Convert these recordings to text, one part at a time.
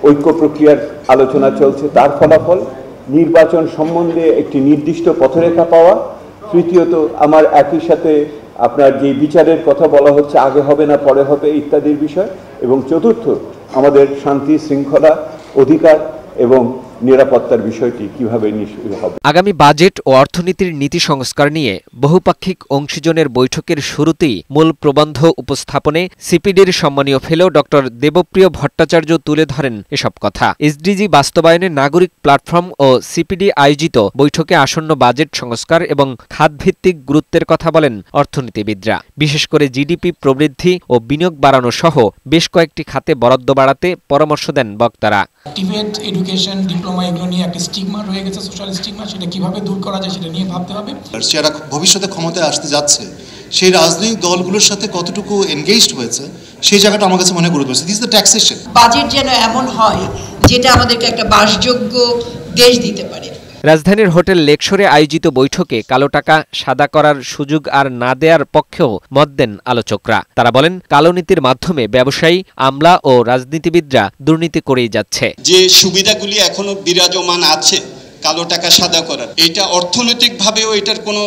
ঐক্য প্রক্রিয়ার আলোচনা চলছে, তার ফলাফল, নির্বাচন সম্বন্ধে একটি নির্দিষ্ট পথরেখা পাওয়া, তৃতীয়ত আমার একই সাথে আপনার যে বিচারের কথা বলা হচ্ছে আগে হবে না পরে হবে ইত্যাদির বিষয়, এবং চতুর্থ আমাদের শান্তি শৃঙ্খলা অধিকার এবং নিরাপত্তার বিষয়টি কিভাবে নিশ্চিত হবে। আগামী বাজেট ও অর্থনীতির নীতি সংস্কার নিয়ে বহুপাক্ষিক অংশীজনের বৈঠকের শুরুতেই মূল প্রবন্ধ উপস্থাপনে সিপিডির সম্মানীয় ফেলো ডক্টর দেবপ্রিয় ভট্টাচার্য তুলে ধরেন এসব কথা। এসডিজি বাস্তবায়নে নাগরিক প্ল্যাটফর্ম ও সিপিডি আয়োজিত বৈঠকে আসন্ন বাজেট সংস্কার এবং খাতভিত্তিক গুরুত্বের কথা বলেন অর্থনীতিবিদরা। বিশেষ করে জিডিপি প্রবৃদ্ধি ও বিনিয়োগ বাড়ানো সহ বেশ কয়েকটি খাতে বরাদ্দ বাড়াতে পরামর্শ দেন বক্তারা। টিভেট এডুকেশন ডিপ্লোমা এগুলো নিয়ে একটা স্টিগমা রয়ে গেছে, সোশ্যাল স্টিগমা, সেটা কিভাবে দূর করা যায় সেটা নিয়ে ভাবতে হবে। যারা ভবিষ্যতে ক্ষমতায় আসতে যাচ্ছে সেই রাজনৈতিক দলগুলোর সাথে কতটুকু এনগেজড হয়েছে সেই জায়গাটা আমার কাছে মনে গুরুত্ব দিস দ্য ট্যাক্সেশন। বাজেট যেন এমন হয় যেটা আমাদেরকে একটা বাসযোগ্য দেশ দিতে পারে। রাজধানীর হোটেল লেকশোরে আয়োজিত বৈঠকে কালো টাকা সাদা করার সুযোগ আর না দেওয়ার পক্ষেও মত দেন আলোচকরা। তারা বলেন, কালো নীতির মাধ্যমে ব্যবসায়ী, আমলা ও রাজনীতিবিদরা দুর্নীতি করেই যাচ্ছে। যে সুবিধাগুলি এখনো বিরাজমান আছে কালো টাকা সাদা করার, এটা অর্থনৈতিকভাবেও এটার কোনো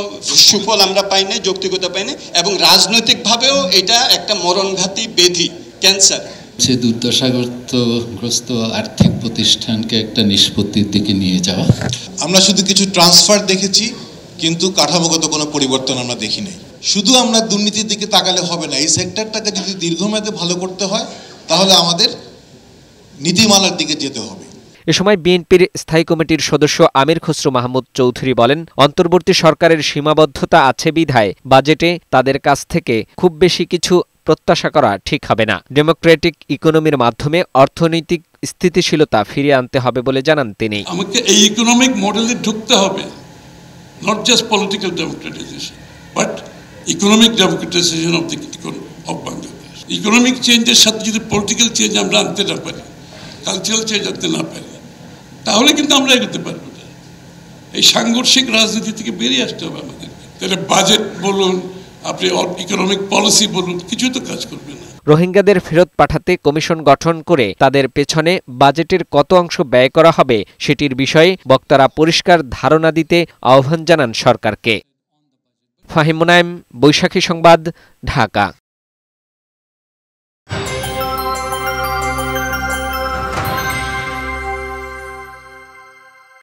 সুফল আমরা পাই না, যৌক্তিকতা পাই না, এবং রাজনৈতিকভাবেও এটা একটা মরণঘাতী ব্যাধি, ক্যান্সার। সে দুর্দশাগ্রস্ত আর্থিক প্রতিষ্ঠানকে একটা নিষ্পত্তির দিকে নিয়ে যাওয়া। আমরা শুধু কিছু ট্রান্সফার দেখেছি, কিন্তু কাঠামোগত কোনো পরিবর্তন আমরা দেখি নাই। শুধু আমরা দুর্নীতির দিকে তাকালে হবে না, এই সেক্টরটাকে যদি দীর্ঘমেয়াদে ভালো করতে হয় তাহলে আমাদের নীতিমালার দিকে যেতে হবে। এ সময় বিএনপির স্থায়ী কমিটির সদস্য আমির খসরু মাহমুদ চৌধুরী বলেন, অন্তর্বর্তী সরকারের সীমাবদ্ধতা আছে বিধায় বাজেটে তাদের কাছ থেকে খুব বেশি কিছু প্রত্যাশা করা ঠিক হবে না। ডেমোক্রেটিক ইকোনমির মাধ্যমে অর্থনৈতিক স্থিতিশীলতা ফিরিয়ে আনতে হবে বলে জানান তিনি। আমাকে এই ইকোনমিক মডেলে ঢুকতে হবে, not just political democratisation but economic democratisation of Bangladesh. Economic চেঞ্জের সাথে যদি পলিটিক্যাল চেঞ্জ আমরা আনতে না পারি, কালচারাল চেঞ্জ আনতে না পারি, তাহলে কিন্তু আমরা এগোতে পারবো না। এই সাংঘর্ষিক রাজনীতি থেকে বেরিয়ে আসতে হবে আমাদের। তাহলে বাজেট বলুন, আপনি ইকোনমিক পলিসি বলুন, কিছু তো কাজ করবে না। রোহিঙ্গাদের ফেরত পাঠাতে কমিশন গঠন করে তাদের পেছনে বাজেটের কত অংশ ব্যয় করা হবে সেটির বিষয়ে বক্তারা পরিষ্কার ধারণা দিতে আহ্বান জানান সরকারকে। ফাহিম মুনায়েম, বৈশাখী সংবাদ, ঢাকা।